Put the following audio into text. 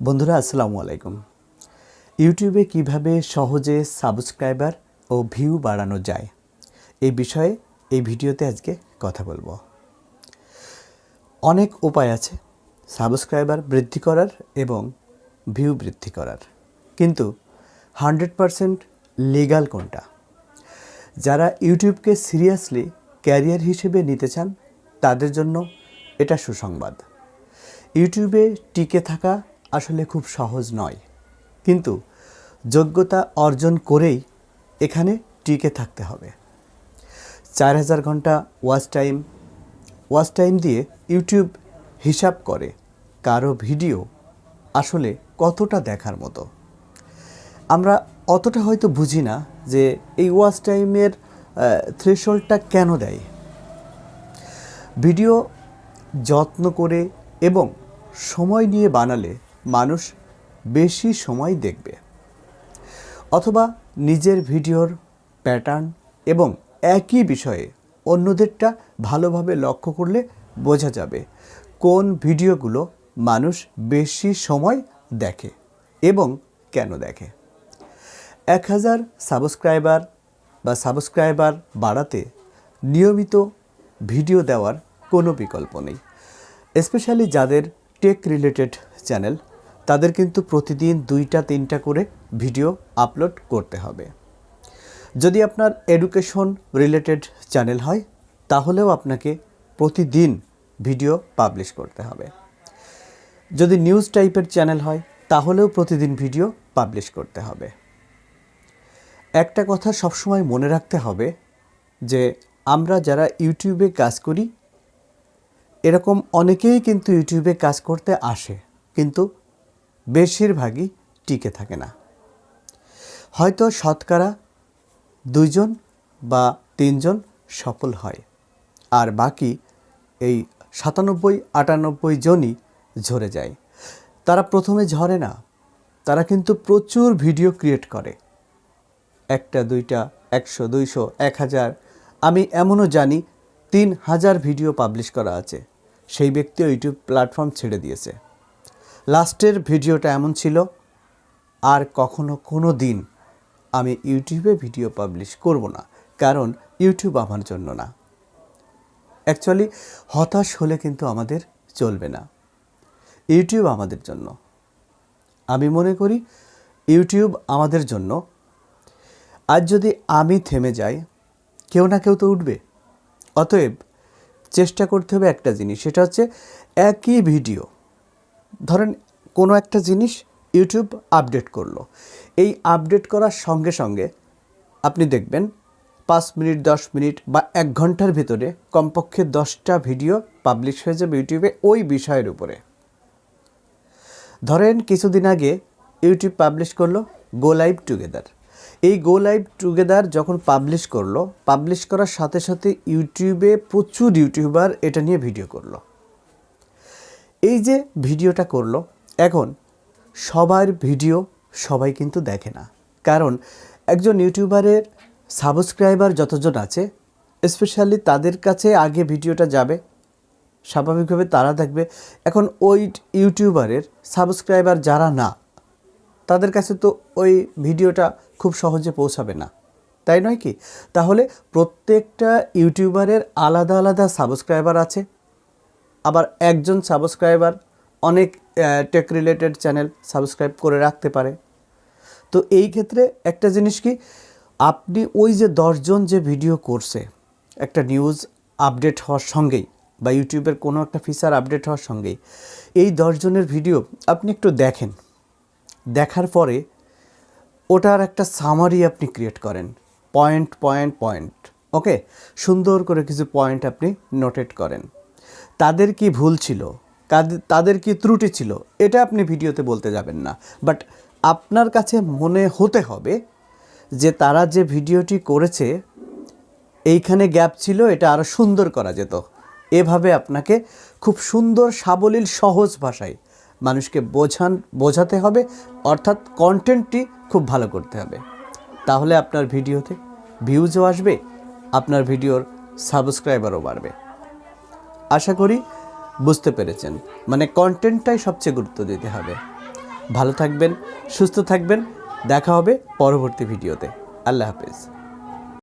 বন্ধুরা আসসালামু আলাইকুম। ইউটিউবে কিভাবে সহজে সাবস্ক্রাইবার ও ভিউ বাড়ানো যায় এই বিষয়ে এই ভিডিওতে আজকে কথা বলবো। অনেক উপায় আছে সাবস্ক্রাইবার বৃদ্ধি করার এবং ভিউ বৃদ্ধি করার, কিন্তু 100% লিগ্যাল কোনটা? যারা ইউটিউবকে সিরিয়াসলি ক্যারিয়ার হিসেবে নিতে চান তাদের জন্য এটা সুসংবাদ। ইউটিউবে টিকে থাকা আসলে খুব সহজ নয়, কিন্তু যোগ্যতা অর্জন করেই এখানে টিকে থাকতে হবে। 4000 ঘন্টা ওয়াচ টাইম দিয়ে ইউটিউব হিসাব করে কারো ভিডিও আসলে কতটা দেখার মতো। আমরা অতটা হয়তো বুঝি না যে এই ওয়াচ টাইমের থ্রেশহোল্ডটা কেন দেয়। ভিডিও যত্ন করে এবং সময় নিয়ে বানালে মানুষ বেশি সময় দেখবে, অথবা নিজের ভিডিওর প্যাটার্ন এবং একই বিষয়ে অন্যদেরটা ভালোভাবে লক্ষ্য করলে বোঝা যাবে কোন ভিডিওগুলো মানুষ বেশি সময় দেখে এবং কেন দেখে। 1000 সাবস্ক্রাইবার বাড়াতে নিয়মিত ভিডিও দেওয়ার কোনো বিকল্প নেই। স্পেশালি যাদের টেক রিলেটেড চ্যানেল, তাদের কিন্তু প্রতিদিন 2-3টা করে ভিডিও আপলোড করতে হবে। যদি আপনার এডুকেশন রিলেটেড চ্যানেল হয় তাহলেও আপনাকে প্রতিদিন ভিডিও পাবলিশ করতে হবে। যদি নিউজ টাইপের চ্যানেল হয় তাহলেও প্রতিদিন ভিডিও পাবলিশ করতে হবে। একটা কথা সবসময় মনে রাখতে হবে যে আমরা যারা ইউটিউবে কাজ করি, এরকম অনেকেই কিন্তু ইউটিউবে কাজ করতে আসে, কিন্তু বেশিরভাগই টিকে থাকে না। হয়তো শতকরা 2 জন বা 3 জন সফল হয়, আর বাকি এই 97-98 জনই ঝরে যায়। তারা প্রথমে ঝরে না, তারা কিন্তু প্রচুর ভিডিও ক্রিয়েট করে, 1টা 2টা 100 200 1000। আমি এমনও জানি 3000 ভিডিও পাবলিশ করা আছে, সেই ব্যক্তিও ইউটিউব প্ল্যাটফর্ম ছেড়ে দিয়েছে। লাস্টের ভিডিওটা এমন ছিল, আর কখনো কোনো দিন আমি ইউটিউবে ভিডিও পাবলিশ করব না, কারণ ইউটিউব আমার জন্য না। অ্যাকচুয়ালি হতাশ হলে কিন্তু আমাদের চলবে না, ইউটিউব আমাদের জন্য। আমি মনে করি ইউটিউব আমাদের জন্য। আজ যদি আমি থেমে যাই, কেউ না কেউ তো উঠবে। অতএব চেষ্টা করতে হবে একটা জিনিস, সেটা হচ্ছে একই ভিডিও, ধরেন কোনো একটা জিনিস ইউটিউব আপডেট করলো, এই আপডেট করার সঙ্গে সঙ্গে আপনি দেখবেন 5 মিনিট 10 মিনিট বা 1 ঘন্টার ভিতরে কমপক্ষে 10টা ভিডিও পাবলিশ হয়ে যাবে ইউটিউবে ওই বিষয়ের উপরে। ধরেন কিছুদিন আগে ইউটিউব পাবলিশ করলো গো লাইভ টুগেদার। এই গো লাইভ টুগেদার যখন পাবলিশ করার সাথে সাথে ইউটিউবে প্রচুর ইউটিউবার এটা নিয়ে ভিডিও করলো। এই যে ভিডিওটা করলো, এখন সবার ভিডিও সবাই কিন্তু দেখে না, কারণ একজন ইউটিউবারের সাবস্ক্রাইবার যতজন আছে, স্পেশালি তাদের কাছে আগে ভিডিওটা যাবে, স্বাভাবিকভাবে তারা দেখবে। এখন ওই ইউটিউবারের সাবস্ক্রাইবার যারা না, তাদের কাছে তো ওই ভিডিওটা খুব সহজে পৌঁছাবে না, তাই নয় কি? তাহলে প্রত্যেকটা ইউটিউবারের আলাদা আলাদা সাবস্ক্রাইবার আছে, আবার একজন সাবস্ক্রাইবার অনেক টেক রিলেটেড চ্যানেল সাবস্ক্রাইব করে রাখতে পারে। তো এই ক্ষেত্রে একটা জিনিস কি, আপনি ওই যে 10 জন যে ভিডিও করছে, একটা নিউজ আপডেট হওয়ার সঙ্গেই বা ইউটিউবের কোনো একটা ফিচার আপডেট হওয়ার সঙ্গেই এই 10 জনের ভিডিও আপনি একটু দেখেন। দেখার পরে ওটার একটা সামারি আপনি ক্রিয়েট করেন, পয়েন্ট, ওকে, সুন্দর করে কিছু পয়েন্ট আপনি নোটেট করেন। তাদের কি ভুল ছিল, তাদের কি ত্রুটি ছিল, এটা আপনি ভিডিওতে বলতে যাবেন না, বাট আপনার কাছে মনে হতে হবে যে তারা যে ভিডিওটি করেছে এইখানে গ্যাপ ছিল, এটা আরও সুন্দর করা যেত। এভাবে আপনাকে খুব সুন্দর সাবলীল সহজ ভাষায় মানুষকে বোঝাতে হবে, অর্থাৎ কন্টেন্টটি খুব ভালো করতে হবে। তাহলে আপনার ভিডিওতে ভিউজও আসবে, আপনার ভিডিওর সাবস্ক্রাইবারও বাড়বে। আশা করি বুঝতে পেরেছেন। মানে কন্টেন্টটাই সবচেয়ে গুরুত্ব দিতে হবে। ভালো থাকবেন, সুস্থ থাকবেন। দেখা হবে পরবর্তী ভিডিওতে। আল্লাহ হাফেজ।